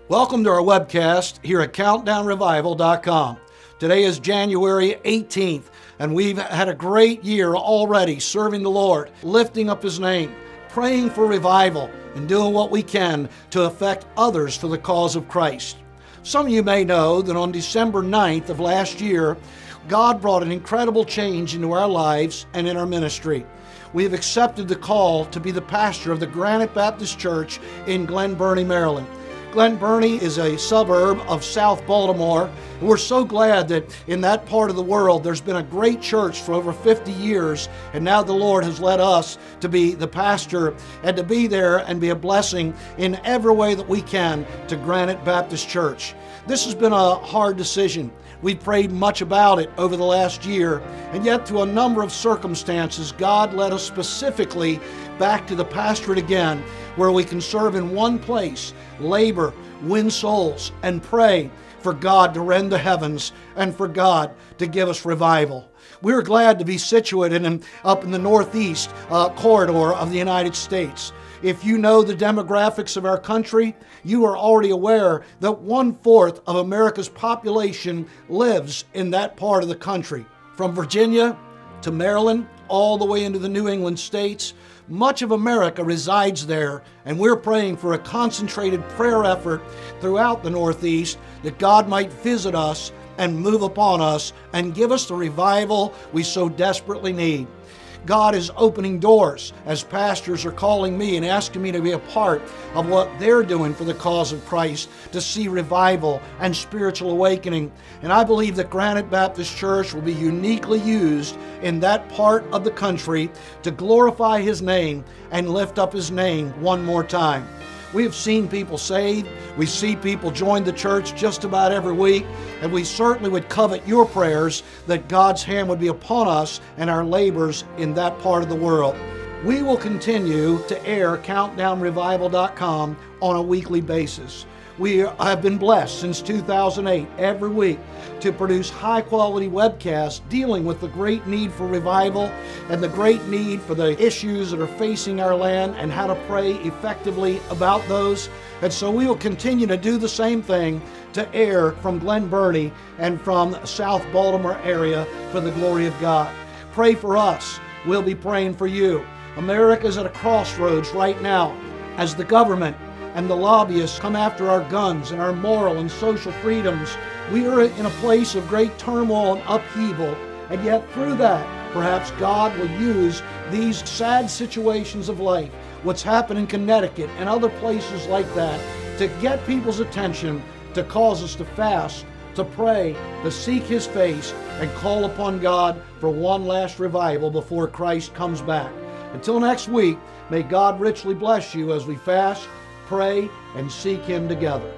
Welcome to our webcast here at CountdownRevival.com. Today is January 18th, and we've had a great year already serving the Lord, lifting up His name, praying for revival, and doing what we can to affect others for the cause of Christ. Some of you may know that on December 9th of last year, God brought an incredible change into our lives and in our ministry. We have accepted the call to be the pastor of the Granite Baptist Church in Glen Burnie, Maryland. Glen Burnie is a suburb of South Baltimore. And we're so glad that in that part of the world there's been a great church for over 50 years, and now the Lord has led us to be the pastor and to be there and be a blessing in every way that we can to Granite Baptist Church. This has been a hard decision. We've prayed much about it over the last year, and yet through a number of circumstances, God led us specifically back to the pastorate again, where we can serve in one place, labor, win souls, and pray for God to rend the heavens and for God to give us revival. We're glad to be situated up in the northeast corridor of the United States. If you know the demographics of our country, you are already aware that 1/4 of America's population lives in that part of the country. From Virginia to Maryland, all the way into the New England states, much of America resides there, and we're praying for a concentrated prayer effort throughout the Northeast that God might visit us and move upon us and give us the revival we so desperately need. God is opening doors as pastors are calling me and asking me to be a part of what they're doing for the cause of Christ, to see revival and spiritual awakening. And I believe that Granite Baptist Church will be uniquely used in that part of the country to glorify His name and lift up His name one more time. We have seen people saved. We see people join the church just about every week, and we certainly would covet your prayers that God's hand would be upon us and our labors in that part of the world. We will continue to air CountdownRevival.com on a weekly basis. We have been blessed since 2008 every week to produce high-quality webcasts dealing with the great need for revival and the great need for the issues that are facing our land and how to pray effectively about those. And so we will continue to do the same thing to air from Glen Burnie and from the South Baltimore area for the glory of God. Pray for us. We'll be praying for you. America is at a crossroads right now as the government and the lobbyists come after our guns and our moral and social freedoms. We are in a place of great turmoil and upheaval, and yet through that, perhaps God will use these sad situations of life, what's happened in Connecticut and other places like that, to get people's attention, to cause us to fast, to pray, to seek His face, and call upon God for one last revival before Christ comes back. Until next week, may God richly bless you as we fast, pray, and seek Him together.